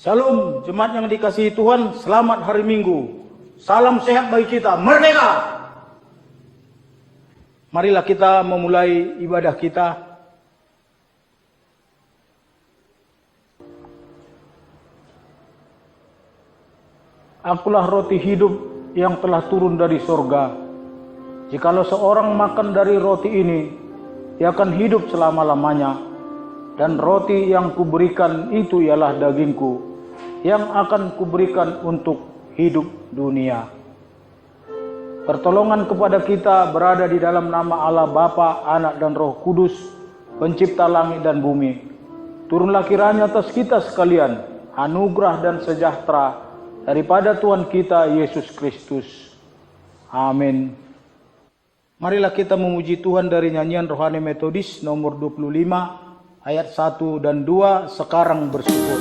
Shalom, jemaat yang dikasihi Tuhan, selamat hari Minggu. Salam sehat bagi kita, merdeka! Marilah kita memulai ibadah kita. Akulah roti hidup yang telah turun dari sorga. Jikalau seorang makan dari roti ini, ia akan hidup selama-lamanya. Dan roti yang kuberikan itu ialah dagingku, yang akan kuberikan untuk hidup dunia. Pertolongan kepada kita berada di dalam nama Allah Bapa, Anak dan Roh Kudus, pencipta langit dan bumi. Turunlah kiranya atas kita sekalian anugerah dan sejahtera daripada Tuhan kita Yesus Kristus. Amin. Marilah kita memuji Tuhan dari nyanyian rohani metodis nomor 25 ayat 1 dan 2, sekarang bersyukur.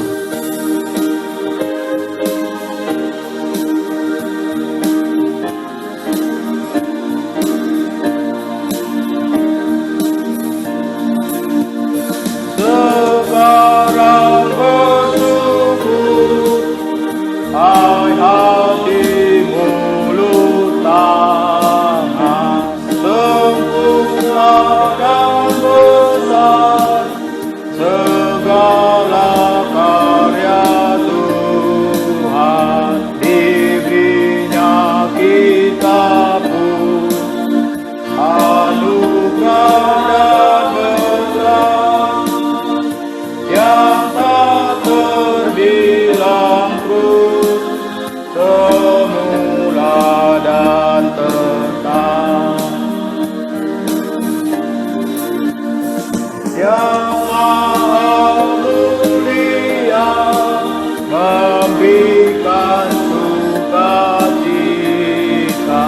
Sekarang bersyukur, hai hati mulut tangan, sempurna dan besar segala karya Tuhan, diberinya kita pun anugerah dan berkat yang tak terbilang terus, semula dan tetap. Yang Maha Mulia memberikan sukacita,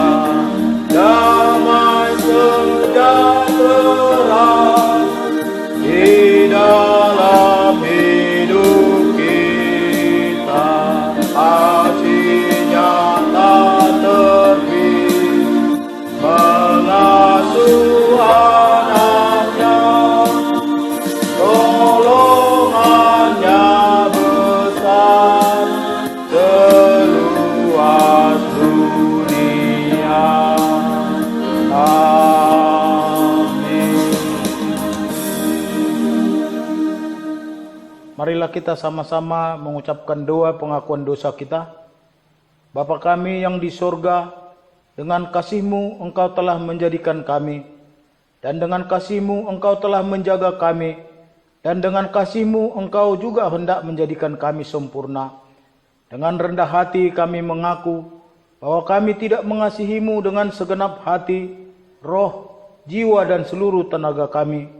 damai sejahtera di dalam hidup kita. Kasih-Nya tak terbit, mengasuh anaknya, tolongannya besar seluas dunia. Amin. Marilah kita sama-sama mengucapkan doa pengakuan dosa kita. Bapa kami yang di sorga, dengan kasih-Mu Engkau telah menjadikan kami, dan dengan kasih-Mu Engkau telah menjaga kami, dan dengan kasih-Mu Engkau juga hendak menjadikan kami sempurna. Dengan rendah hati kami mengaku bahwa kami tidak mengasihi-Mu dengan segenap hati, roh, jiwa dan seluruh tenaga kami.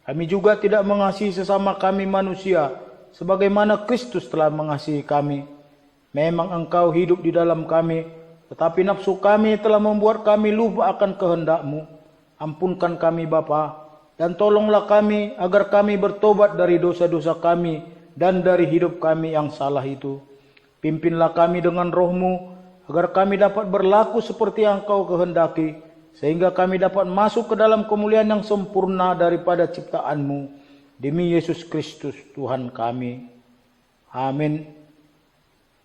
Kami juga tidak mengasihi sesama kami manusia sebagaimana Kristus telah mengasihi kami. Memang Engkau hidup di dalam kami, tetapi nafsu kami telah membuat kami lupa akan kehendak-Mu. Ampunkan kami Bapa, dan tolonglah kami agar kami bertobat dari dosa-dosa kami dan dari hidup kami yang salah itu. Pimpinlah kami dengan Roh-Mu, agar kami dapat berlaku seperti yang Engkau kehendaki, sehingga kami dapat masuk ke dalam kemuliaan yang sempurna daripada ciptaan-Mu. Demi Yesus Kristus Tuhan kami. Amin.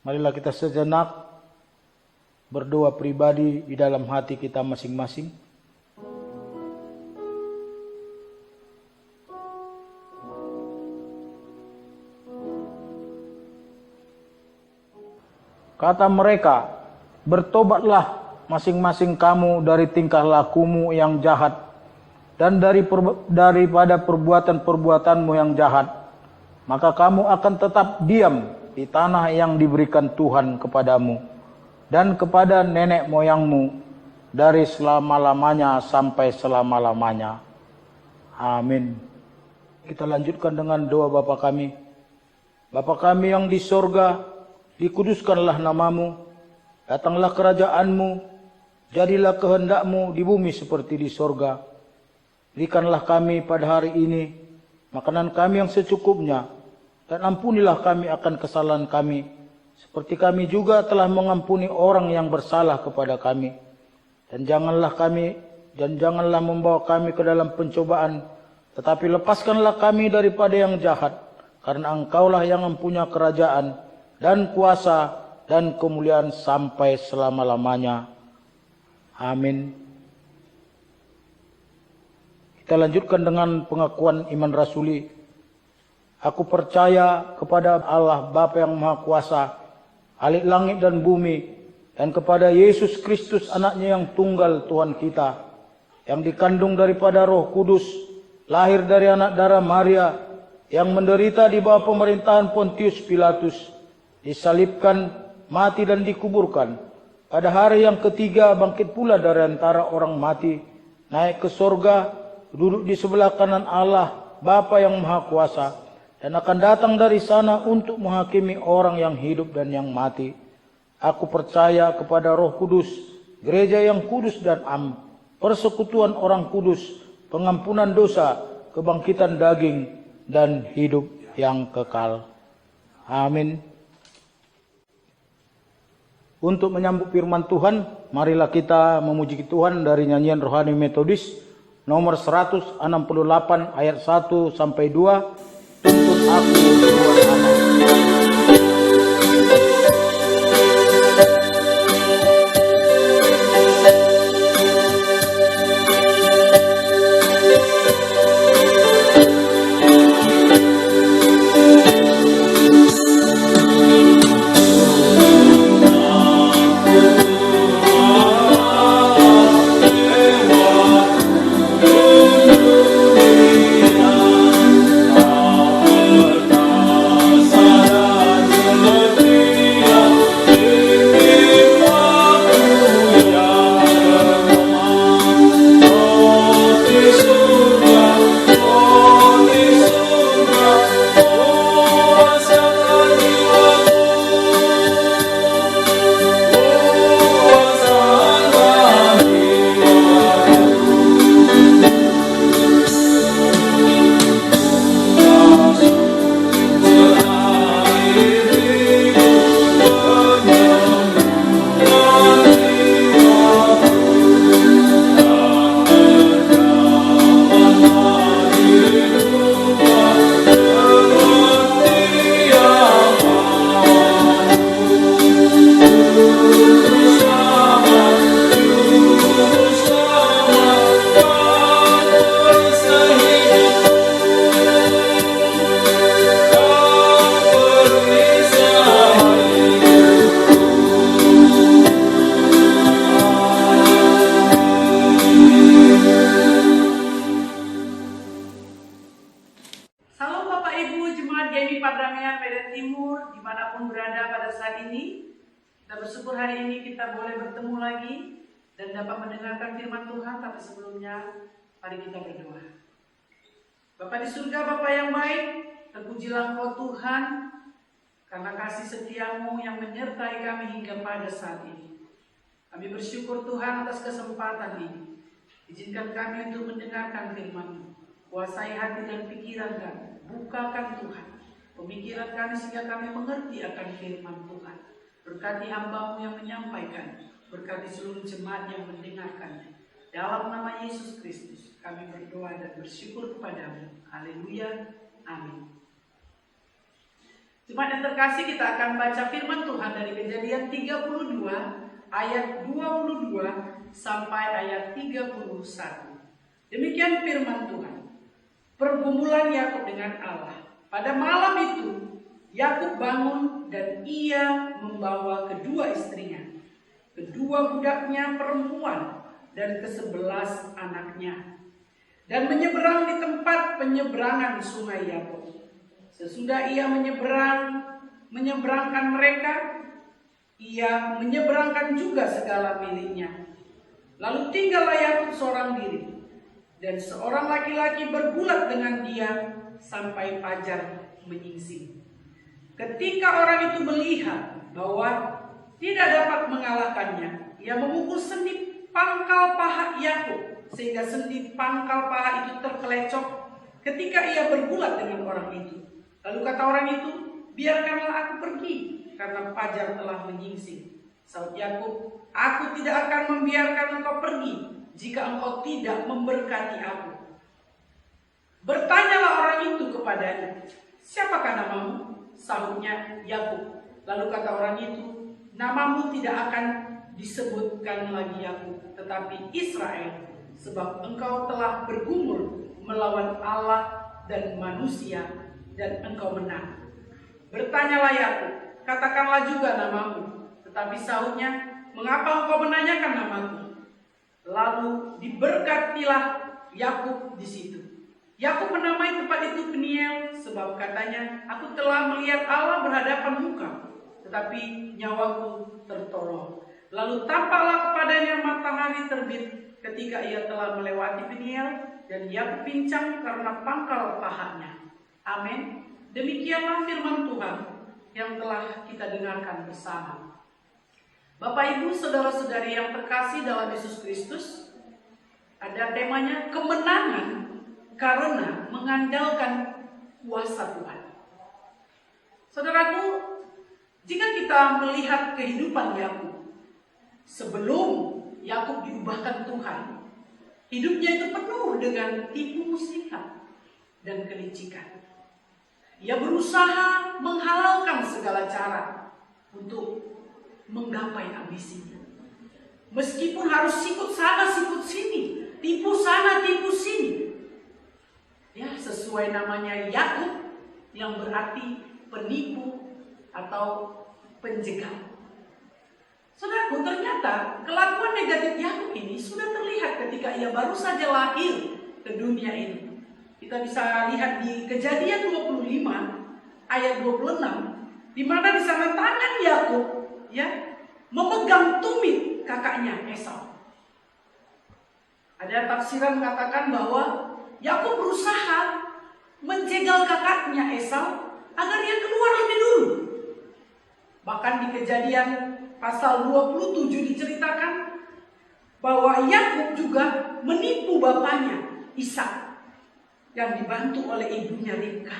Marilah kita sejenak berdoa pribadi di dalam hati kita masing-masing. Kata mereka, bertobatlah masing-masing kamu dari tingkah lakumu yang jahat dan daripada perbuatan-perbuatanmu yang jahat, maka kamu akan tetap diam di tanah yang diberikan Tuhan kepadamu dan kepada nenek moyangmu dari selama-lamanya sampai selama-lamanya. Amin. Kita lanjutkan dengan doa Bapa kami. Bapa kami yang di sorga, dikuduskanlah namamu, datanglah kerajaan-Mu, jadilah kehendak-Mu di bumi seperti di sorga. Berikanlah kami pada hari ini makanan kami yang secukupnya, dan ampunilah kami akan kesalahan kami, seperti kami juga telah mengampuni orang yang bersalah kepada kami. Dan janganlah membawa kami ke dalam pencobaan, tetapi lepaskanlah kami daripada yang jahat. karena Engkaulah yang mempunyai kerajaan dan kuasa dan kemuliaan sampai selama-lamanya. Amin. Kita lanjutkan dengan pengakuan iman rasuli. Aku percaya kepada Allah Bapa yang Maha Kuasa, Khalik langit dan bumi, dan kepada Yesus Kristus anaknya yang tunggal Tuhan kita, yang dikandung daripada Roh Kudus, lahir dari anak darah Maria, yang menderita di bawah pemerintahan Pontius Pilatus, disalibkan, mati dan dikuburkan. Pada hari yang ketiga bangkit pula dari antara orang mati, naik ke sorga, duduk di sebelah kanan Allah, Bapa yang Maha Kuasa, dan akan datang dari sana untuk menghakimi orang yang hidup dan yang mati. Aku percaya kepada Roh Kudus, gereja yang kudus dan am, persekutuan orang kudus, pengampunan dosa, kebangkitan daging, dan hidup yang kekal. Amin. Untuk menyambut firman Tuhan, marilah kita memuji Tuhan dari nyanyian rohani metodis nomor 168 ayat 1 sampai 2. Tuntut aku Tuhan Allah. Mari kita berdoa. Bapa di surga, Bapa yang baik, terpujilah Engkau Tuhan, karena kasih setiamu yang menyertai kami hingga pada saat ini. Kami bersyukur Tuhan atas kesempatan ini. Izinkan kami untuk mendengarkan firman-Mu. Kuasai hati dan pikiran kami. Bukakan Tuhan pemikiran kami sehingga kami mengerti akan firman Tuhan. Berkati hamba-Mu yang menyampaikan. Berkati seluruh jemaat yang mendengarkannya. Dalam nama Yesus Kristus kami berdoa dan bersyukur kepadamu. Haleluya. Amin. Jemaat yang terkasih, kita akan baca firman Tuhan dari Kejadian 32 ayat 22 sampai ayat 31. Demikian firman Tuhan. Pergumulan Yakub dengan Allah. Pada malam itu Yakub bangun dan ia membawa kedua istrinya, kedua budaknya perempuan dan ke-11 anaknya, dan menyeberang di tempat penyeberangan sungai Yakub. Sesudah ia menyeberangkan mereka, ia menyeberangkan juga segala miliknya. Lalu tinggallah Yakub seorang diri, dan seorang laki-laki bergulat dengan dia sampai fajar menyingsing. Ketika orang itu melihat bahwa tidak dapat mengalahkannya, ia memukul sendi pangkal paha Yakub, sehingga sendi pangkal paha itu terkelecok ketika ia bergulat dengan orang itu. Lalu kata orang itu, biarkanlah aku pergi, karena fajar telah menyingsing. Saud Yakub, aku tidak akan membiarkan engkau pergi jika engkau tidak memberkati aku. Bertanyalah orang itu kepadanya, "Siapakah namamu?" Sahutnya, "Yakub." Lalu kata orang itu, "Namamu tidak akan disebutkan lagi Yakub, tetapi Israel, sebab engkau telah bergumul melawan Allah dan manusia, dan engkau menang." Bertanyalah Yakub, "Katakanlah juga namamu." Tetapi sahutnya, "Mengapa engkau menanyakan namaku?" Lalu diberkatilah Yakub di situ. Yakub menamai tempat itu Peniel, sebab katanya, "Aku telah melihat Allah berhadapan muka, tetapi nyawaku tertolong." Lalu tampaklah kepadanya matahari terbit ketika ia telah melewati Peniel, dan Yakub pincang karena pangkal pahanya. Amin. Demikianlah firman Tuhan yang telah kita dengarkan bersama. Bapak, Ibu, saudara-saudari yang terkasih dalam Yesus Kristus, ada temanya kemenangan karena mengandalkan kuasa Tuhan. Saudaraku, jika kita melihat kehidupan Yakub, sebelum Yakub diubahkan Tuhan, hidupnya itu penuh dengan tipu muslihat dan kelicikan. Ia berusaha menghalalkan segala cara untuk menggapai ambisinya. Meskipun harus sikut sana, sikut sini, tipu sana, tipu sini. Ya, sesuai namanya Yakub, yang berarti penipu atau penjegal. Saudaraku, ternyata kelakuan negatif Yakub ini sudah terlihat ketika ia baru saja lahir ke dunia ini. Kita bisa lihat di Kejadian 25 ayat 26, di mana di sana tangan Yakub ya memegang tumit kakaknya Esau. Ada tafsiran mengatakan bahwa Yakub berusaha menjegal kakaknya Esau agar dia keluar lebih dulu. Bahkan di Kejadian pasal 27 diceritakan bahwa Yakub juga menipu bapaknya Ishak yang dibantu oleh ibunya Ribka.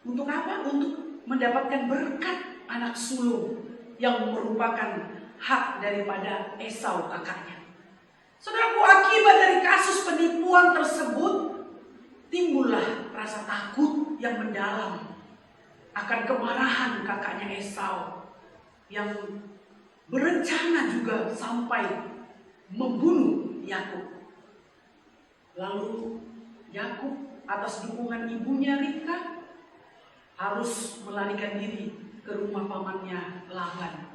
Untuk apa? Untuk mendapatkan berkat anak sulung yang merupakan hak daripada Esau kakaknya. Saudaraku, akibat dari kasus penipuan tersebut, timbullah rasa takut yang mendalam akan kemarahan kakaknya Esau yang berencana juga sampai membunuh Yakub. Lalu Yakub atas dukungan ibunya Ribka harus melarikan diri ke rumah pamannya Laban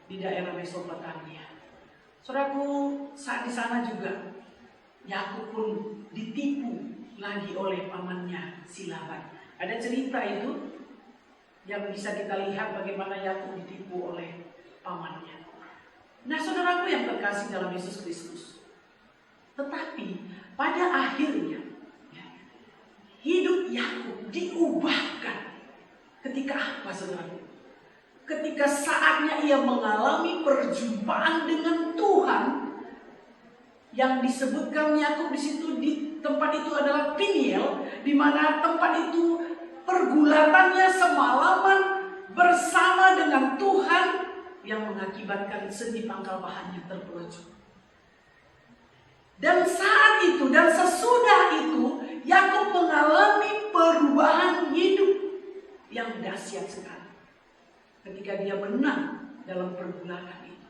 di daerah Mesopotamia. Saudaraku, saat di sana juga Yakub pun ditipu lagi oleh pamannya si Laban. Ada cerita itu yang bisa kita lihat bagaimana Yakub ditipu oleh pamannya. Nah, saudaraku yang terkasih dalam Yesus Kristus, tetapi pada akhirnya hidup Yakub diubahkan ketika apa, saudaraku? Ketika saatnya ia mengalami perjumpaan dengan Tuhan, yang disebutkan Yakub di situ di tempat itu adalah Peniel, di mana tempat itu pergulatannya semalaman bersama dengan Tuhan yang mengakibatkan sendi pangkal pahannya terpelocok. Dan saat itu dan sesudah itu Yakub mengalami perubahan hidup yang dahsyat sekali ketika dia menang dalam pergulatan itu.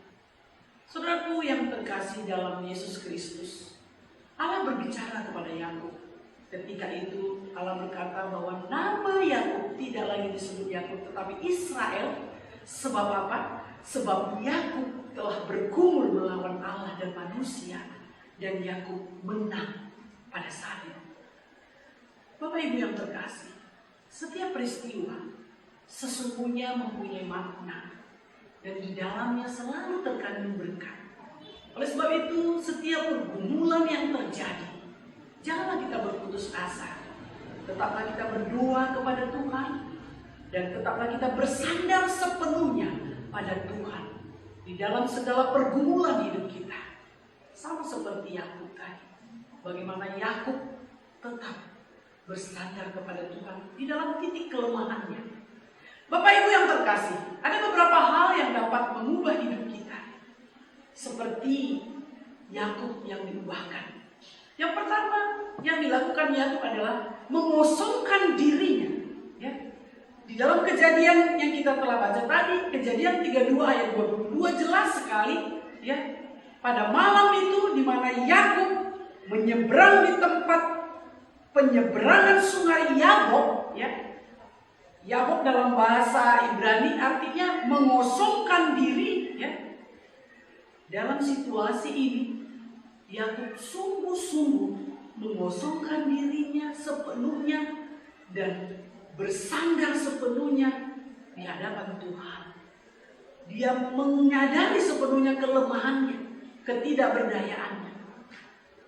Saudaraku yang terkasih dalam Yesus Kristus, Allah berbicara kepada Yakub. Ketika itu Allah berkata bahwa nama Yakub tidak lagi disebut Yakub tetapi Israel. Sebab apa? Sebab Yakub telah bergumul melawan Allah dan manusia, dan Yakub menang pada saat itu. Bapak Ibu yang terkasih, setiap peristiwa sesungguhnya mempunyai makna dan di dalamnya selalu terkandung berkat. Oleh sebab itu, setiap pergumulan yang terjadi, janganlah kita berputus asa. Tetaplah kita berdoa kepada Tuhan dan tetaplah kita bersandar sepenuhnya pada Tuhan di dalam segala pergumulan hidup kita. Sama seperti Yakub tadi, bagaimana Yakub tetap bersandar kepada Tuhan di dalam titik kelemahannya. Bapak Ibu yang terkasih, ada beberapa hal yang dapat mengubah hidup kita, seperti Yakub yang diubahkan. Yang pertama yang dilakukan Yakub adalah mengosongkan dirinya Di dalam kejadian yang kita telah baca tadi, kejadian 32 ayat 22 jelas sekali ya. Pada malam itu di mana Yakub menyeberang di tempat penyeberangan sungai Yabok ya. Yabok dalam bahasa Ibrani artinya mengosongkan diri ya. Dalam situasi ini Yakub sungguh-sungguh mengosongkan dirinya sepenuhnya dan bersandar sepenuhnya di hadapan Tuhan. Dia menyadari sepenuhnya kelemahannya, ketidakberdayaannya.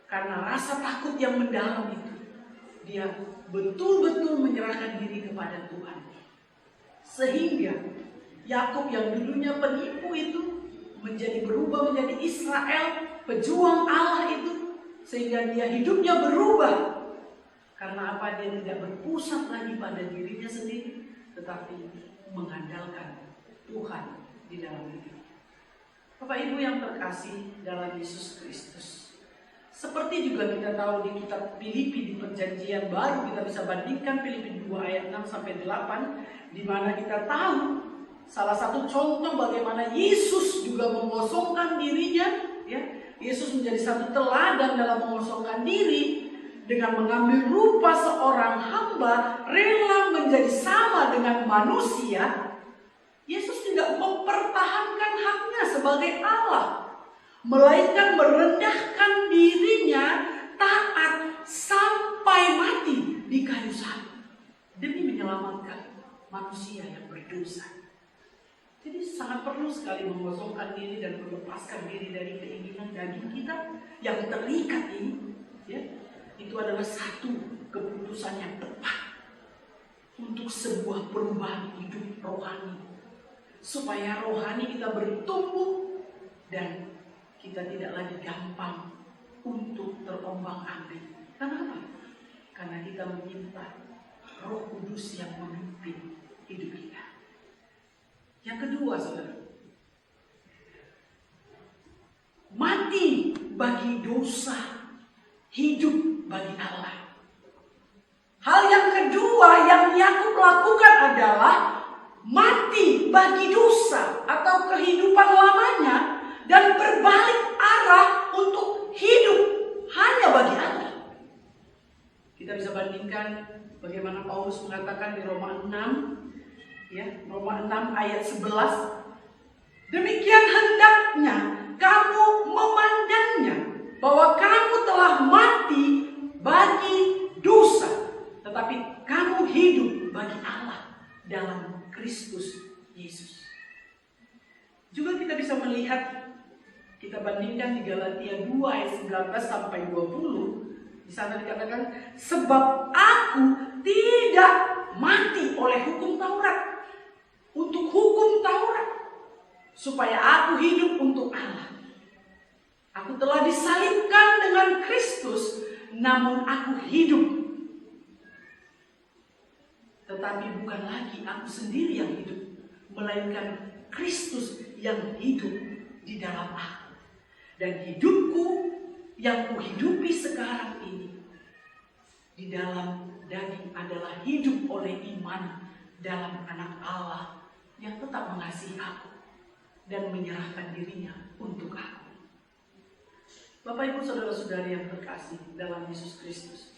Karena rasa takut yang mendalam itu, dia betul-betul menyerahkan diri kepada Tuhan. Sehingga Yakub yang dulunya penipu itu berubah menjadi Israel, pejuang Allah itu, sehingga dia hidupnya berubah. Karena apa? Dia tidak berpusat lagi pada dirinya sendiri, tetapi mengandalkan Tuhan di dalam hidup. Bapak Ibu yang terkasih dalam Yesus Kristus, seperti juga kita tahu di kitab Filipi di perjanjian baru, kita bisa bandingkan Filipi 2 ayat 6 sampai 8, di mana kita tahu salah satu contoh bagaimana Yesus juga mengosongkan dirinya ya. Yesus menjadi satu teladan dalam mengosongkan diri dengan mengambil rupa seorang hamba, rela menjadi sama dengan manusia. Yesus tidak mempertahankan haknya sebagai Allah, melainkan merendahkan dirinya, taat sampai mati di kayu salib demi menyelamatkan manusia yang berdosa. Jadi sangat perlu sekali mengosongkan diri dan melepaskan diri dari keinginan daging kita yang terikat ini ya. Itu adalah satu keputusan yang tepat untuk sebuah perubahan hidup rohani, supaya rohani kita bertumbuh dan kita tidak lagi gampang untuk terombang-ambing. Kenapa? Karena kita meminta Roh Kudus yang memimpin hidup kita. Yang kedua, saudara, mati bagi dosa, hidup bagi Allah. Hal yang kedua yang Yakub lakukan adalah mati bagi dosa atau kehidupan lamanya dan berbalik arah untuk hidup hanya bagi Allah. Kita bisa bandingkan bagaimana Paulus mengatakan di Roma 6 ya, Roma 6 ayat 11. Demikian hendaknya kamu memandangnya, bahwa kamu telah mati bagi dosa, tetapi kamu hidup bagi Allah dalam Kristus Yesus. Juga kita bisa melihat, kita bandingkan di Galatia 2 ayat 19 sampai 20. Di sana dikatakan, sebab aku tidak mati oleh hukum Taurat, untuk hukum Taurat, supaya aku hidup untuk Allah. Aku telah disalibkan dengan Kristus, namun aku hidup. Tetapi bukan lagi aku sendiri yang hidup, melainkan Kristus yang hidup di dalam aku. Dan hidupku yang kuhidupi sekarang ini di dalam daging adalah hidup oleh iman dalam Anak Allah yang tetap mengasihi aku dan menyerahkan dirinya untuk aku. Bapak Ibu saudara-saudari yang terkasih dalam Yesus Kristus,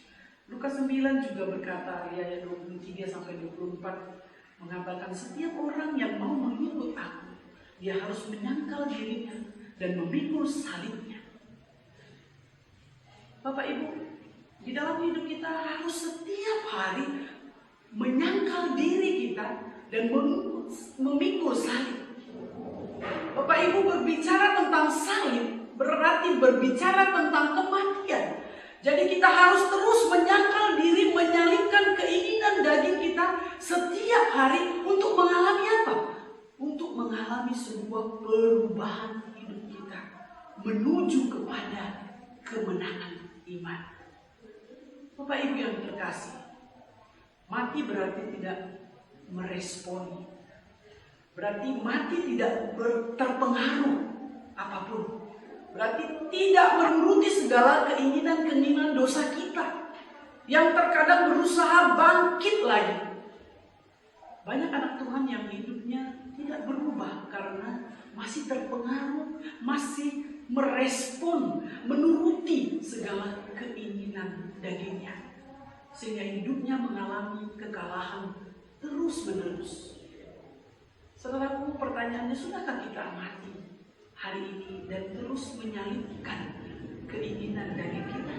Lukas 9 juga berkata di ayat 23 sampai 24 mengatakan, setiap orang yang mau mengikut aku, dia harus menyangkal dirinya dan memikul salibnya. Bapak Ibu, di dalam hidup kita harus setiap hari menyangkal diri kita dan memikul salib. Bapak Ibu, berbicara tentang salib berarti berbicara tentang kematian. Jadi kita harus terus menyangkal diri, menyalibkan keinginan daging kita setiap hari untuk mengalami apa? Untuk mengalami sebuah perubahan hidup kita menuju kepada kemenangan iman. Bapak Ibu yang terkasih, mati berarti tidak meresponi. Berarti mati tidak terpengaruh apapun. Berarti tidak menuruti segala keinginan-keinginan dosa kita yang terkadang berusaha bangkit lagi. Banyak anak Tuhan yang hidupnya tidak berubah karena masih terpengaruh, masih merespon, menuruti segala keinginan dagingnya. Sehingga hidupnya mengalami kekalahan terus-menerus. Saudaraku, pertanyaannya, sudahkah kita amati hari ini dan terus menyalipkan keinginan daging kita?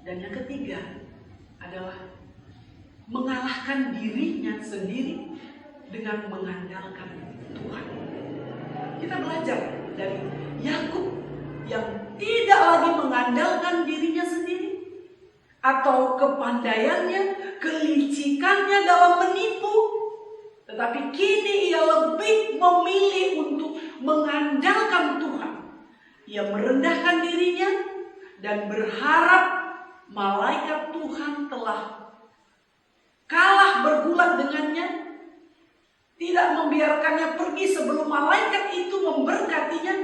Dan yang ketiga adalah mengalahkan dirinya sendiri dengan mengandalkan Tuhan. Kita belajar dari Yakub yang tidak lagi mengandalkan dirinya sendiri atau kepandaiannya, kelicikannya dalam menipu, tetapi kini ia lebih memilih untuk mengandalkan Tuhan. Ia merendahkan dirinya dan berharap malaikat Tuhan telah kalah bergulat dengannya, tidak membiarkannya pergi sebelum malaikat itu memberkatinya.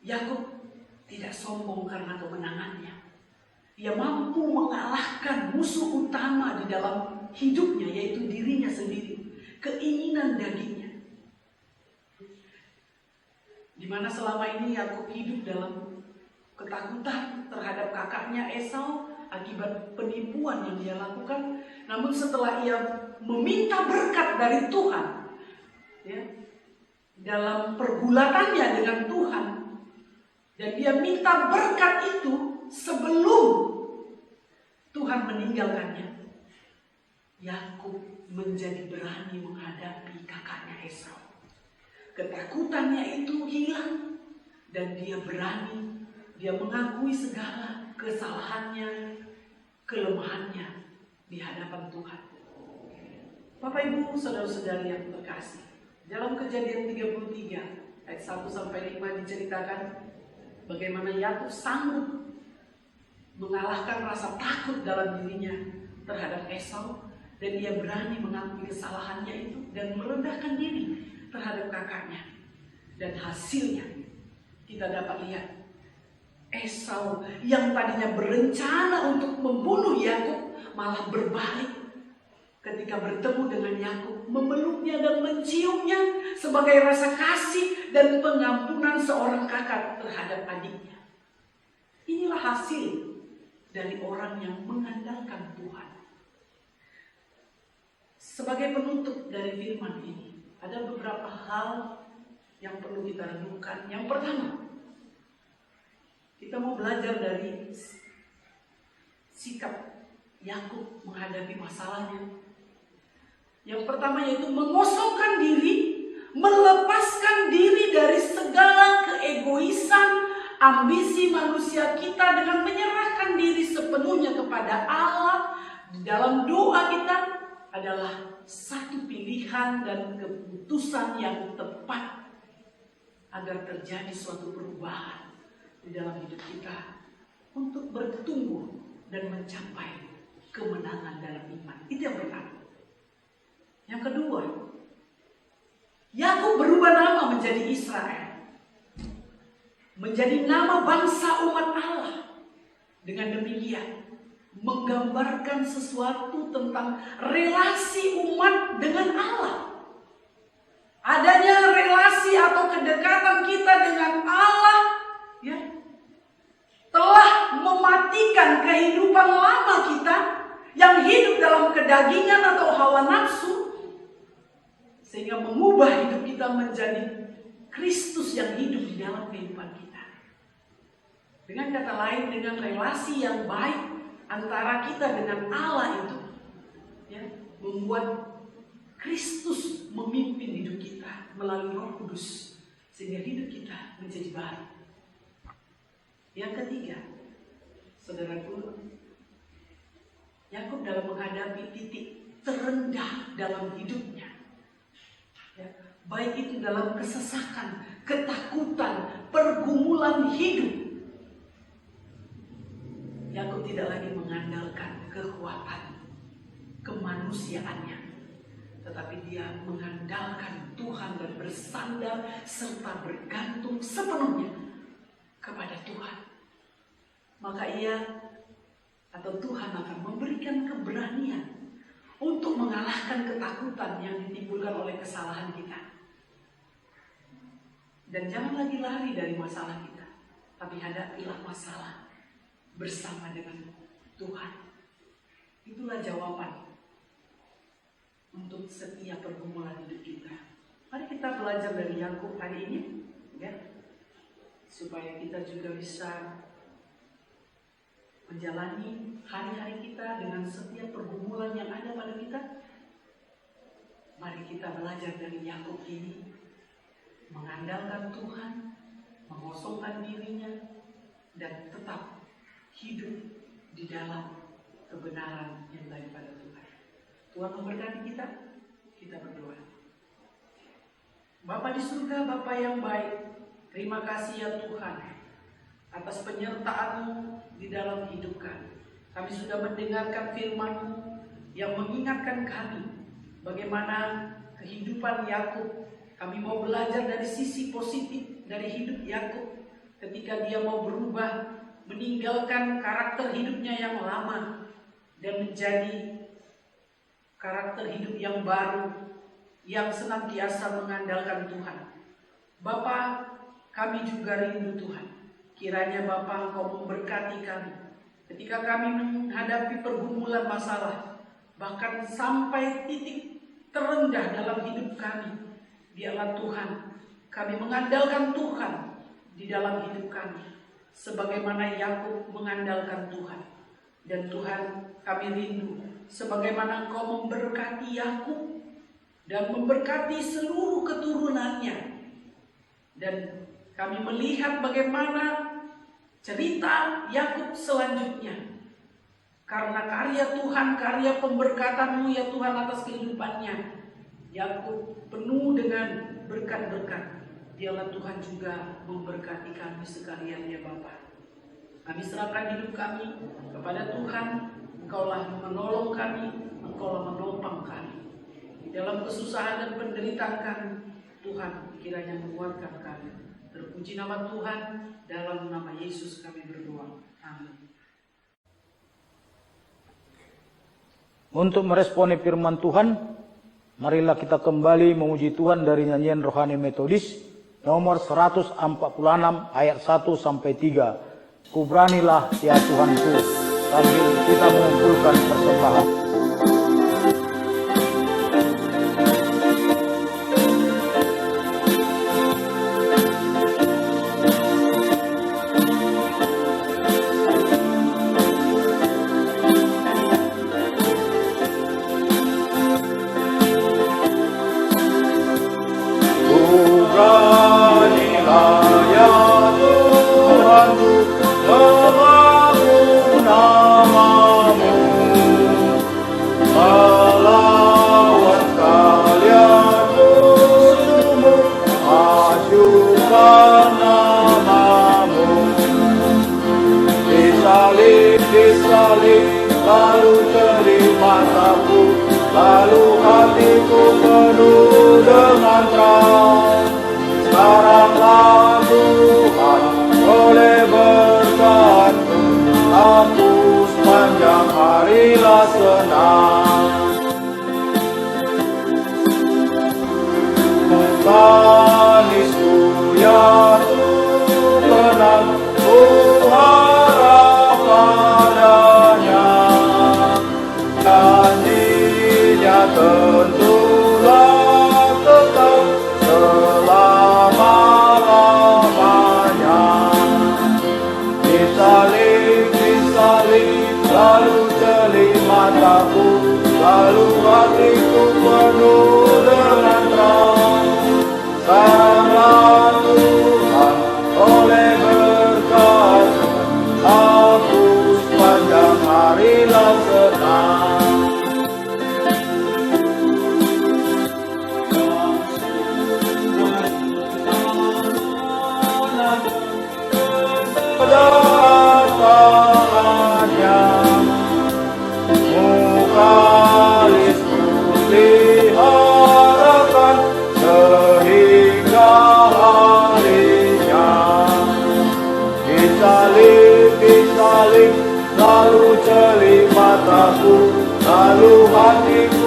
Yakub tidak sombong karena kemenangannya. Ia mampu mengalahkan musuh utama di dalam hidupnya, yaitu dirinya sendiri, keinginan dagingnya. Di mana selama ini Yakub hidup dalam ketakutan terhadap kakaknya Esau akibat penipuan yang dia lakukan. Namun setelah ia meminta berkat dari Tuhan, ya, dalam pergulatannya dengan Tuhan, dan dia minta berkat itu sebelum Tuhan meninggalkannya, Yakub menjadi berani menghadapi kakaknya Esau. Ketakutannya itu hilang dan dia berani, dia mengakui segala kesalahannya, kelemahannya di hadapan Tuhan. Bapak Ibu, saudara-saudari yang terkasih, dalam Kejadian 33 ayat 1-5 diceritakan bagaimana Yakub sanggup mengalahkan rasa takut dalam dirinya terhadap Esau, dan dia berani mengakui kesalahannya itu dan merendahkan diri terhadap kakaknya. Dan hasilnya kita dapat lihat Esau yang tadinya berencana untuk membunuh Yakub malah berbalik ketika bertemu dengan Yakub, memeluknya dan menciumnya sebagai rasa kasih dan pengampunan seorang kakak terhadap adiknya. Inilah hasil dari orang yang mengandalkan Tuhan. Sebagai penutup dari firman ini, ada beberapa hal yang perlu kita renungkan. Yang pertama, kita mau belajar dari sikap Yakub menghadapi masalahnya. Yang pertama yaitu mengosongkan diri, melepaskan diri dari segala keegoisan, ambisi manusia kita dengan menyerahkan diri sepenuhnya kepada Allah. Di dalam doa kita adalah satu pilihan dan keputusan yang tepat agar terjadi suatu perubahan di dalam hidup kita untuk bertumbuh dan mencapai kemenangan dalam iman. Itu yang pertama. Yang kedua, Yakub berubah nama menjadi Israel, menjadi nama bangsa umat Allah. Dengan demikian menggambarkan sesuatu tentang relasi umat dengan Allah. Adanya relasi atau kedekatan kita dengan Allah, ya, telah mematikan kehidupan lama kita yang hidup dalam kedagingan atau hawa nafsu, sehingga mengubah hidup kita menjadi Kristus yang hidup di dalam kehidupan kita. Dengan kata lain, dengan relasi yang baik antara kita dengan Allah itu, ya, membuat Kristus memimpin hidup kita melalui Roh Kudus, sehingga hidup kita menjadi baru. Yang ketiga, saudaraku, Yakub dalam menghadapi titik terendah dalam hidupnya, ya, baik itu dalam kesesakan, ketakutan, pergumulan hidup, Yakub tidak lagi mengandalkan kekuatan kemanusiaannya, tetapi dia mengandalkan Tuhan dan bersandar serta bergantung sepenuhnya kepada Tuhan. Maka ia atau Tuhan akan memberikan keberanian untuk mengalahkan ketakutan yang ditimbulkan oleh kesalahan kita. Dan jangan lagi lari dari masalah kita, tapi hadapilah masalah bersama dengan Tuhan. Itulah jawaban untuk setiap pergumulan hidup kita. Mari kita belajar dari Yakub hari ini, ya, supaya kita juga bisa menjalani hari-hari kita dengan setiap pergumulan yang ada pada kita. Mari kita belajar dari Yakub ini, mengandalkan Tuhan, mengosongkan dirinya, dan tetap hidup di dalam kebenaran yang daripada Tuhan. Tuhan memberkati kita. Kita berdoa. Bapa di surga, Bapa yang baik, terima kasih ya Tuhan atas penyertaan-Mu di dalam hidup kami. Kami sudah mendengarkan firman-Mu yang mengingatkan kami bagaimana kehidupan Yakub. Kami mau belajar dari sisi positif dari hidup Yakub ketika dia mau berubah, meninggalkan karakter hidupnya yang lama dan menjadi karakter hidup yang baru, yang senantiasa mengandalkan Tuhan. Bapa, kami juga rindu Tuhan. Kiranya Bapa Engkau memberkati kami ketika kami menghadapi pergumulan masalah, bahkan sampai titik terendah dalam hidup kami. Biarlah Tuhan, kami mengandalkan Tuhan di dalam hidup kami, sebagaimana Yakub mengandalkan Tuhan. Dan Tuhan, kami rindu sebagaimana Engkau memberkati Yakub dan memberkati seluruh keturunannya. Dan kami melihat bagaimana cerita Yakub selanjutnya. Karena karya Tuhan, karya pemberkatan-Mu ya Tuhan atas kehidupannya, Yakub penuh dengan berkat-berkat. Biarlah Tuhan juga memberkati kami sekalian ya Bapa. Kami serahkan hidup kami kepada Tuhan. Engkaulah menolong kami, Engkaulah menopang kami. Di dalam kesusahan dan penderitaan kami, Tuhan kiranya menguatkan kami. Terpuji nama Tuhan, dalam nama Yesus kami berdoa. Amin. Untuk meresponi firman Tuhan, marilah kita kembali memuji Tuhan dari nyanyian rohani metodis nomor 146 ayat 1 sampai 3. Kuberanilah ya Tuhanku, sambil kita mengumpulkan persembahan. Lalu terima mataku, lalu hatiku penuh dengan terang. Sekaranglah Tuhan oleh berkat-Mu, aku sepanjang harilah senang. Manisku ya Tuhan, ku harap padanya. Janjinya tentulah tetap selama-lamanya. Disalib, lalu jeli mataku, lalu hatiku penuh dengan terang. Sekaranglah Tuhan oleh berkat-Mu, aku sepanjang harilah senang. Kedatangannya, mukalisku peliharakan sehingga harinya. Disalib, lalu jeli mataku, lalu hatiku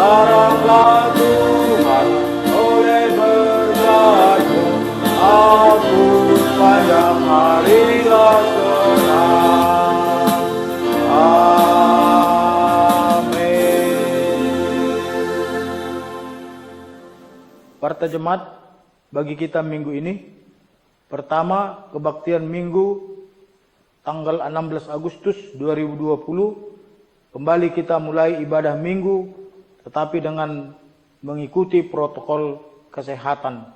Haraplah Tuhan oleh berkat-Mu, aku sepanjang hari senang. Amin. Warta Jemaat bagi kita minggu ini. Pertama, kebaktian minggu tanggal 16 Agustus 2020. Kembali kita mulai ibadah minggu, tetapi dengan mengikuti protokol kesehatan.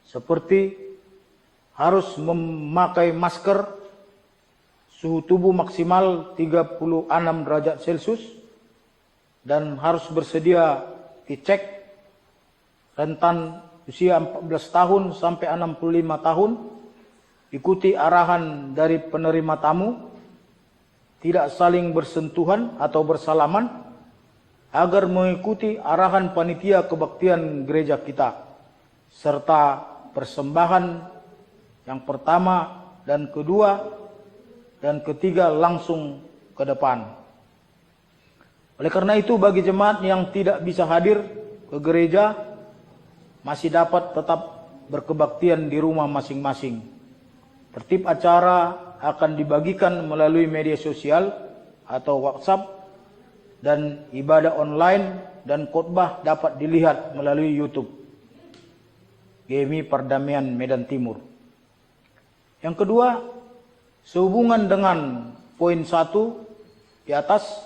Seperti harus memakai masker, suhu tubuh maksimal 36 derajat Celcius, dan harus bersedia dicek rentan usia 14 tahun sampai 65 tahun, ikuti arahan dari penerima tamu, tidak saling bersentuhan atau bersalaman, agar mengikuti arahan panitia kebaktian gereja kita, serta persembahan yang pertama dan kedua dan ketiga langsung ke depan. Oleh karena itu, bagi jemaat yang tidak bisa hadir ke gereja, masih dapat tetap berkebaktian di rumah masing-masing. Tertib acara akan dibagikan melalui media sosial atau WhatsApp, dan ibadah online dan khotbah dapat dilihat melalui YouTube GMI Perdamaian Medan Timur. Yang kedua, sehubungan dengan poin 1 di atas,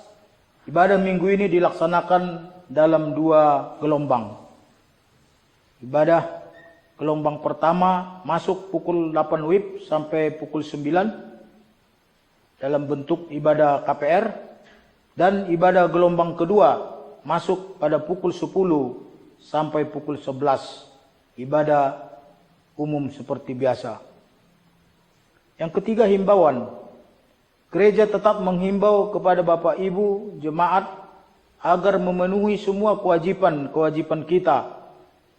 ibadah minggu ini dilaksanakan dalam 2 gelombang. Ibadah gelombang pertama masuk pukul 8 WIB sampai pukul 9 dalam bentuk ibadah KPR, dan ibadah gelombang kedua masuk pada pukul 10 sampai pukul 11, ibadah umum seperti biasa. Yang ketiga, himbauan. Gereja tetap menghimbau kepada Bapak Ibu jemaat agar memenuhi semua kewajiban kita,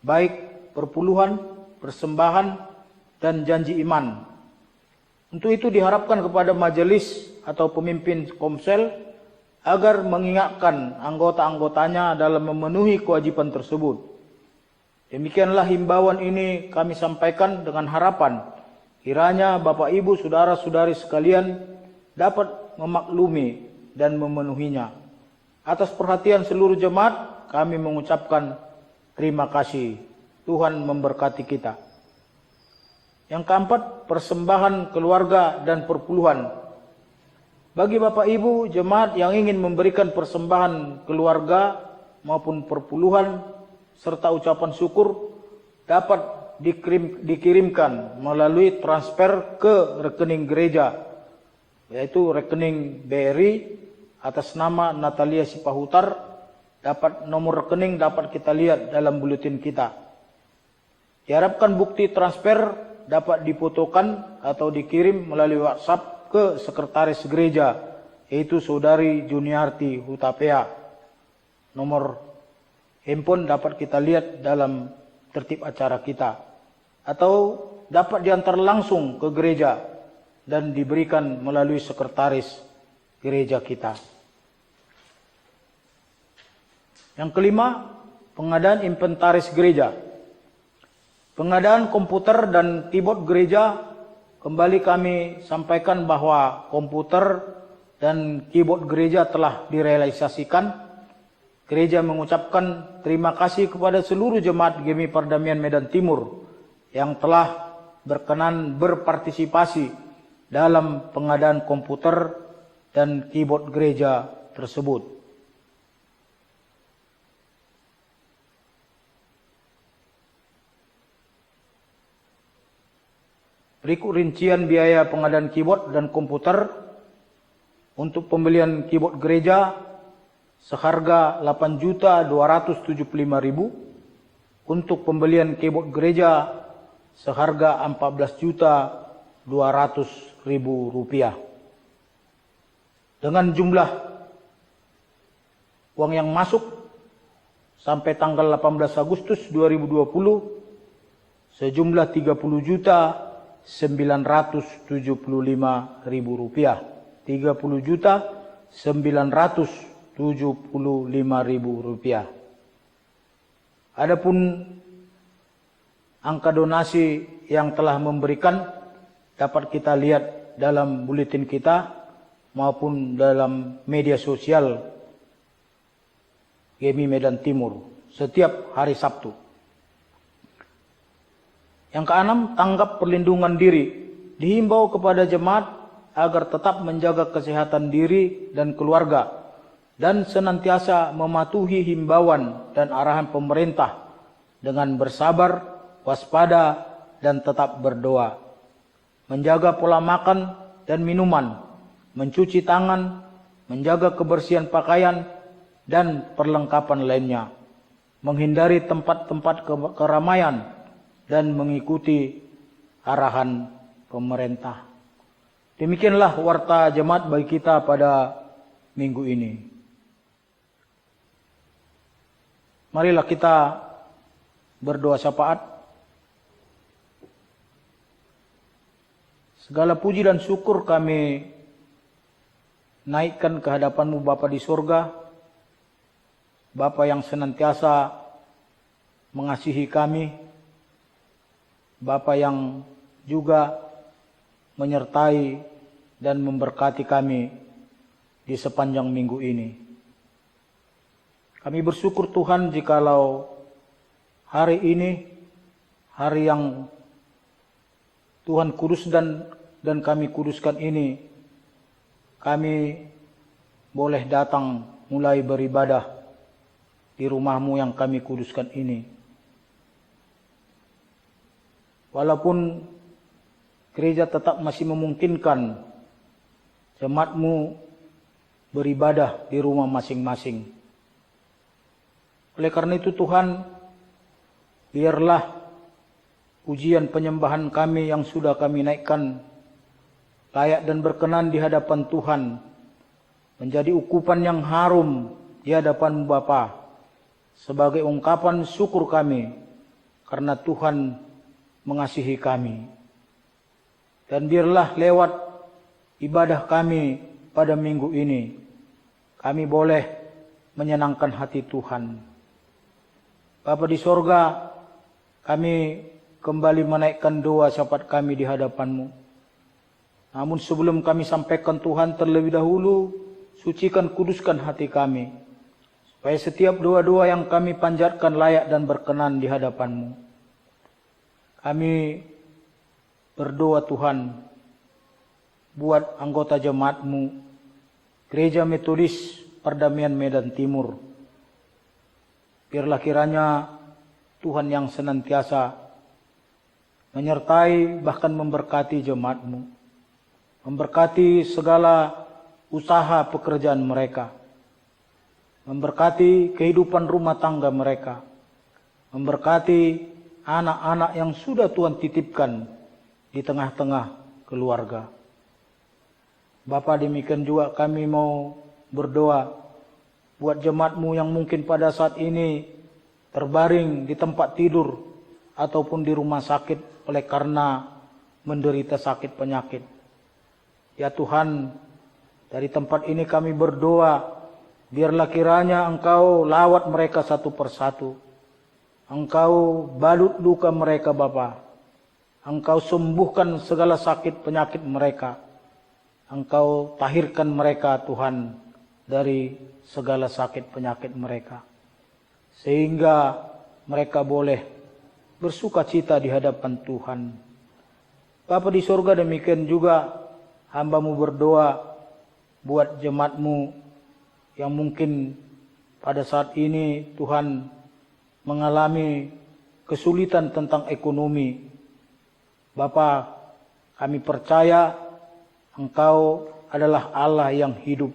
baik perpuluhan, persembahan, dan janji iman. Untuk itu diharapkan kepada majelis atau pemimpin komsel agar mengingatkan anggota-anggotanya dalam memenuhi kewajiban tersebut. Demikianlah himbauan ini kami sampaikan dengan harapan kiranya Bapak Ibu saudara-saudari sekalian dapat memaklumi dan memenuhinya. Atas perhatian seluruh jemaat kami mengucapkan terima kasih. Tuhan memberkati kita. Yang keempat, persembahan keluarga dan perpuluhan. Bagi Bapak Ibu jemaat yang ingin memberikan persembahan keluarga maupun perpuluhan serta ucapan syukur, dapat dikirimkan melalui transfer ke rekening gereja, yaitu rekening BRI atas nama Natalia Sipahutar. Dapat nomor rekening dapat kita lihat dalam buletin kita. Diharapkan bukti transfer dapat difotokan atau dikirim melalui WhatsApp ke sekretaris gereja, yaitu Saudari Juniarti Hutapea. Nomor handphone dapat kita lihat dalam tertib acara kita, atau dapat diantar langsung ke gereja dan diberikan melalui sekretaris gereja kita. Yang kelima, pengadaan inventaris gereja. Pengadaan komputer dan keyboard gereja, kembali kami sampaikan bahwa komputer dan keyboard gereja telah direalisasikan. Gereja mengucapkan terima kasih kepada seluruh jemaat GMI Perdamaian Medan Timur yang telah berkenan berpartisipasi dalam pengadaan komputer dan keyboard gereja tersebut. Berikut rincian biaya pengadaan keyboard dan komputer. Untuk pembelian keyboard gereja seharga 8.275.000. Untuk pembelian keyboard gereja seharga 14.200.000 rupiah. Dengan jumlah uang yang masuk sampai tanggal 18 Agustus 2020 sejumlah 30.975.000 rupiah. 30.975.000 rupiah. Adapun angka donasi yang telah memberikan dapat kita lihat dalam buletin kita maupun dalam media sosial GMI Medan Timur setiap hari Sabtu. Yang keenam, tanggap perlindungan diri. Dihimbau kepada jemaat agar tetap menjaga kesehatan diri dan keluarga dan senantiasa mematuhi himbauan dan arahan pemerintah dengan bersabar, waspada, dan tetap berdoa. Menjaga pola makan dan minuman, mencuci tangan, menjaga kebersihan pakaian, dan perlengkapan lainnya. Menghindari tempat-tempat keramaian dan mengikuti arahan pemerintah. Demikianlah warta jemaat bagi kita pada minggu ini. Marilah kita berdoa syafaat. Segala puji dan syukur kami naikkan ke hadapan-Mu Bapa di surga, Bapa yang senantiasa mengasihi kami, Bapa yang juga menyertai dan memberkati kami di sepanjang minggu ini. Kami bersyukur Tuhan jikalau hari ini, hari yang Tuhan kudus dan kami kuduskan ini, kami boleh datang mulai beribadah di rumah-Mu yang kami kuduskan ini. Walaupun gereja tetap masih memungkinkan jemaat-Mu beribadah di rumah masing-masing. Oleh karena itu Tuhan, biarlah pujian penyembahan kami yang sudah kami naikkan layak dan berkenan di hadapan Tuhan, menjadi ukupan yang harum di hadapan Bapa sebagai ungkapan syukur kami karena Tuhan mengasihi kami. Dan biarlah lewat ibadah kami pada minggu ini, kami boleh menyenangkan hati Tuhan. Bapa di sorga, kami kembali menaikkan doa syafaat kami di hadapan-Mu. Namun sebelum kami sampaikan Tuhan, terlebih dahulu sucikan, kuduskan hati kami, supaya setiap doa-doa yang kami panjatkan layak dan berkenan di hadapan-Mu. Kami berdoa Tuhan, buat anggota jemaat-Mu, Gereja Metodis Perdamaian Medan Timur. Biarlah kiranya Tuhan yang senantiasa menyertai bahkan memberkati jemaat-Mu. Memberkati segala usaha pekerjaan mereka. Memberkati kehidupan rumah tangga mereka. Memberkati anak-anak yang sudah Tuhan titipkan di tengah-tengah keluarga. Bapa, demikian juga kami mau berdoa buat jemaat-Mu yang mungkin pada saat ini terbaring di tempat tidur ataupun di rumah sakit oleh karena menderita sakit penyakit. Ya Tuhan, dari tempat ini kami berdoa, biarlah kiranya Engkau lawat mereka satu persatu. Engkau balut luka mereka Bapa. Engkau sembuhkan segala sakit penyakit mereka. Engkau tahirkan mereka Tuhan dari segala sakit penyakit mereka. Sehingga mereka boleh bersuka cita di hadapan Tuhan. Bapa di surga, demikian juga hamba-Mu berdoa buat jemaat-Mu yang mungkin pada saat ini Tuhan mengalami kesulitan tentang ekonomi. Bapa, kami percaya Engkau adalah Allah yang hidup,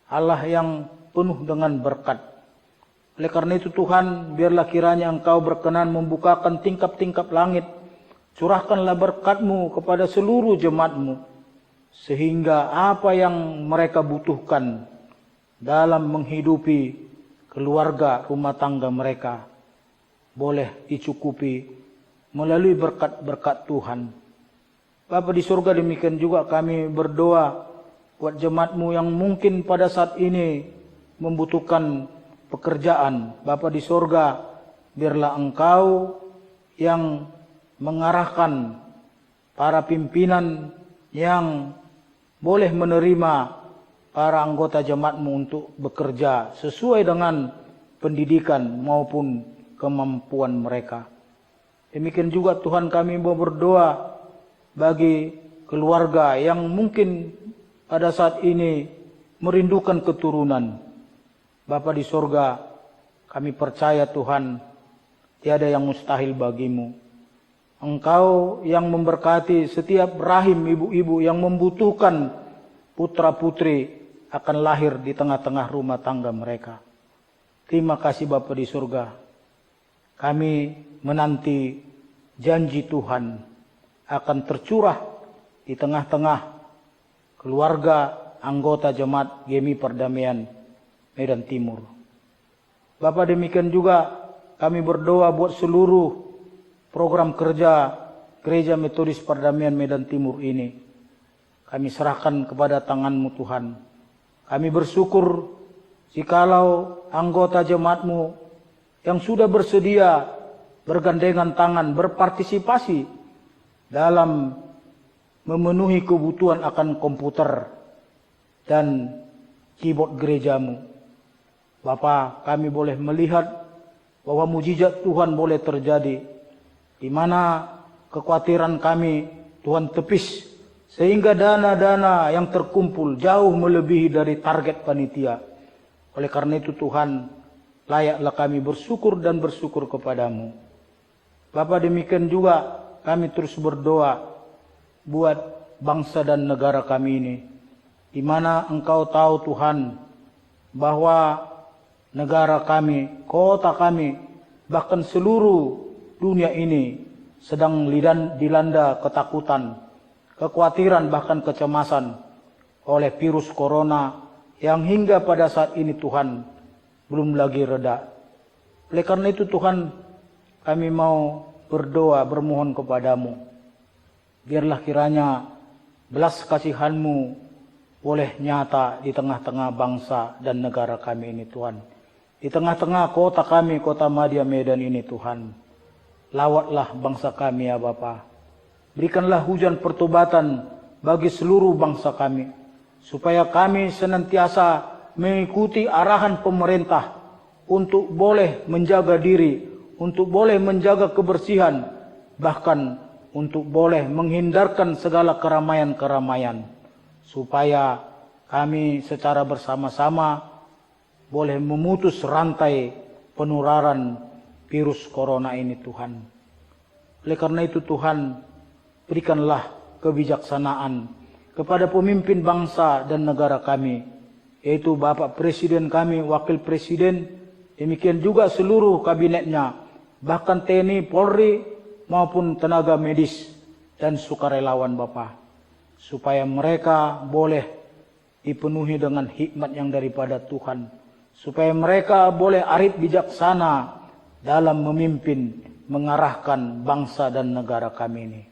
Allah yang penuh dengan berkat. Oleh karena itu Tuhan, biarlah kiranya Engkau berkenan membukakan tingkap-tingkap langit. Curahkanlah berkat-Mu kepada seluruh jemaat-Mu, sehingga apa yang mereka butuhkan dalam menghidupi keluarga rumah tangga mereka boleh dicukupi melalui berkat-berkat Tuhan. Bapa di surga, demikian juga kami berdoa buat jemaat-Mu yang mungkin pada saat ini membutuhkan pekerjaan. Bapa di surga, biarlah Engkau yang mengarahkan para pimpinan yang boleh menerima para anggota jemaat-Mu untuk bekerja sesuai dengan pendidikan maupun kemampuan mereka. Demikian juga Tuhan, kami mau berdoa bagi keluarga yang mungkin pada saat ini merindukan keturunan. Bapa di sorga, kami percaya Tuhan, tiada yang mustahil bagimu. Engkau yang memberkati setiap rahim ibu-ibu yang membutuhkan putra-putri akan lahir di tengah-tengah rumah tangga mereka. Terima kasih Bapa di surga. Kami menanti janji Tuhan akan tercurah di tengah-tengah keluarga anggota jemaat GMI Perdamaian Medan Timur. Bapa, demikian juga kami berdoa buat seluruh program kerja Gereja Metodis Perdamaian Medan Timur ini. Kami serahkan kepada tangan-Mu Tuhan. Kami bersyukur jikalau anggota jemaat-Mu yang sudah bersedia bergandengan tangan, berpartisipasi dalam memenuhi kebutuhan akan komputer dan keyboard gereja-Mu. Bapa, kami boleh melihat bahwa mujizat Tuhan boleh terjadi, di mana kekhawatiran kami Tuhan tepis, sehingga dana-dana yang terkumpul jauh melebihi dari target panitia. Oleh karena itu Tuhan, layaklah kami bersyukur dan bersyukur kepadamu. Bapa, demikian juga kami terus berdoa buat bangsa dan negara kami ini, di mana Engkau tahu Tuhan bahwa negara kami, kota kami, bahkan seluruh dunia ini sedang dilanda ketakutan, kekhawatiran, bahkan kecemasan oleh virus corona yang hingga pada saat ini Tuhan belum lagi reda. Oleh karena itu Tuhan, kami mau berdoa, bermohon kepadamu, biarlah kiranya belas kasihan-Mu boleh nyata di tengah-tengah bangsa dan negara kami ini Tuhan. Di tengah-tengah kota kami, kota Madya Medan ini Tuhan. Lawatlah bangsa kami ya Bapa. Berikanlah hujan pertobatan bagi seluruh bangsa kami, supaya kami senantiasa mengikuti arahan pemerintah untuk boleh menjaga diri, untuk boleh menjaga kebersihan, bahkan untuk boleh menghindarkan segala keramaian-keramaian, supaya kami secara bersama-sama boleh memutus rantai penularan virus corona ini Tuhan. Oleh karena itu Tuhan, berikanlah kebijaksanaan kepada pemimpin bangsa dan negara kami, yaitu Bapak Presiden kami, Wakil Presiden, demikian juga seluruh kabinetnya, bahkan TNI, Polri, maupun tenaga medis dan sukarelawan Bapak, supaya mereka boleh dipenuhi dengan hikmat yang daripada Tuhan, supaya mereka boleh arif bijaksana dalam memimpin, mengarahkan bangsa dan negara kami ini.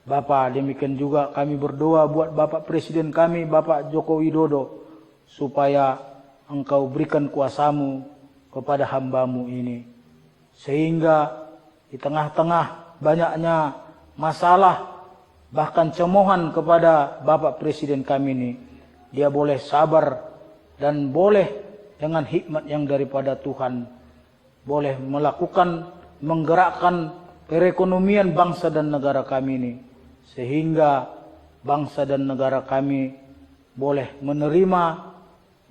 Bapa, demikian juga kami berdoa buat Bapak Presiden kami, Bapak Joko Widodo, supaya Engkau berikan kuasa-Mu kepada hamba-Mu ini, sehingga di tengah-tengah banyaknya masalah, bahkan cemohan kepada Bapak Presiden kami ini, dia boleh sabar dan boleh dengan hikmat yang daripada Tuhan boleh melakukan, menggerakkan perekonomian bangsa dan negara kami ini, sehingga bangsa dan negara kami boleh menerima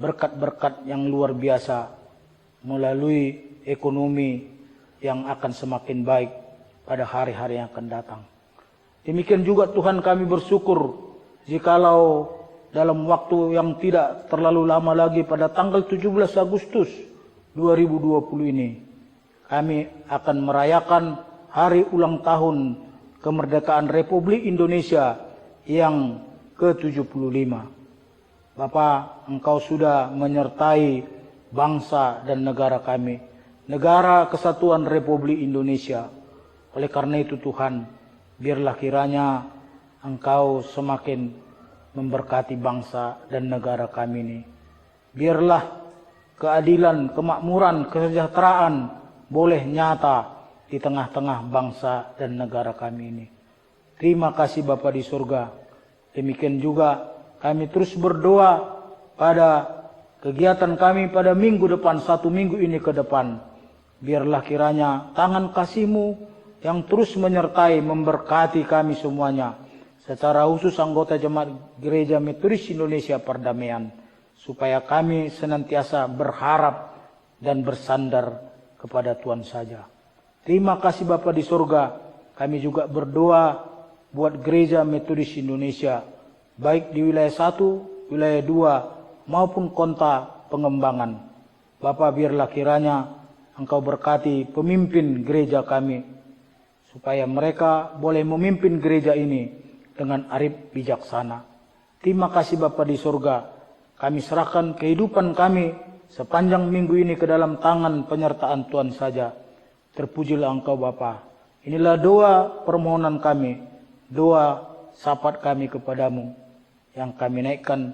berkat-berkat yang luar biasa melalui ekonomi yang akan semakin baik pada hari-hari yang akan datang. Demikian juga Tuhan, kami bersyukur jikalau dalam waktu yang tidak terlalu lama lagi pada tanggal 17 Agustus 2020 ini kami akan merayakan hari ulang tahun kemerdekaan Republik Indonesia yang ke-75. Bapak, Engkau sudah menyertai bangsa dan negara kami, negara kesatuan Republik Indonesia. Oleh karena itu Tuhan, biarlah kiranya Engkau semakin memberkati bangsa dan negara kami ini. Biarlah keadilan, kemakmuran, kesejahteraan boleh nyata di tengah-tengah bangsa dan negara kami ini. Terima kasih Bapa di surga. Demikian juga kami terus berdoa pada kegiatan kami pada minggu depan, 1 minggu ini ke depan. Biarlah kiranya tangan kasih-Mu yang terus menyertai, memberkati kami semuanya. Secara khusus anggota Jemaat Gereja Metodis Indonesia Perdamaian. Supaya kami senantiasa berharap dan bersandar kepada Tuhan saja. Terima kasih Bapa di surga. Kami juga berdoa buat Gereja Metodis Indonesia. Baik di wilayah 1, wilayah 2, maupun kota pengembangan. Bapa, biarlah kiranya Engkau berkati pemimpin gereja kami. Supaya mereka boleh memimpin gereja ini dengan arif bijaksana. Terima kasih Bapa di surga. Kami serahkan kehidupan kami sepanjang minggu ini ke dalam tangan penyertaan Tuhan saja. Terpujilah Engkau Bapa. Inilah doa permohonan kami, doa syafaat kami kepadamu yang kami naikkan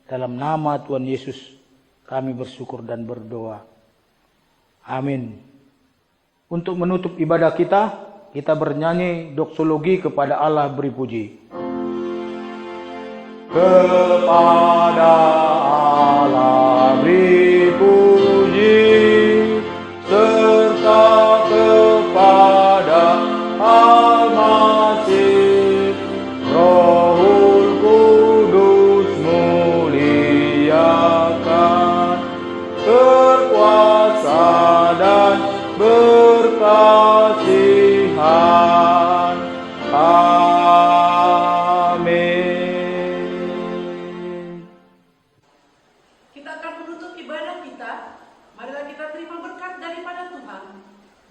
dalam nama Tuhan Yesus. Kami bersyukur dan berdoa. Amin. Untuk menutup ibadah kita bernyanyi doksologi kepada Allah beri puji. Kepada Allah beri puji, serta kepada Al-Masih, Rohul Kudus muliakan, berkuasa dan berkasihan. Amin. Kita akan menutup ibadah kita. Marilah kita terima berkat daripada Tuhan.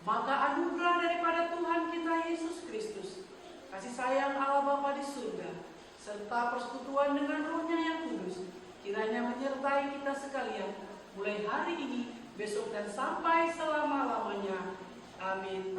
Maka anugerah daripada Tuhan kita Yesus Kristus, kasih sayang Allah Bapa di surga, serta persekutuan dengan Roh-Nya yang kudus, kiranya menyertai kita sekalian, mulai hari ini, besok dan sampai selama-lamanya. Amin.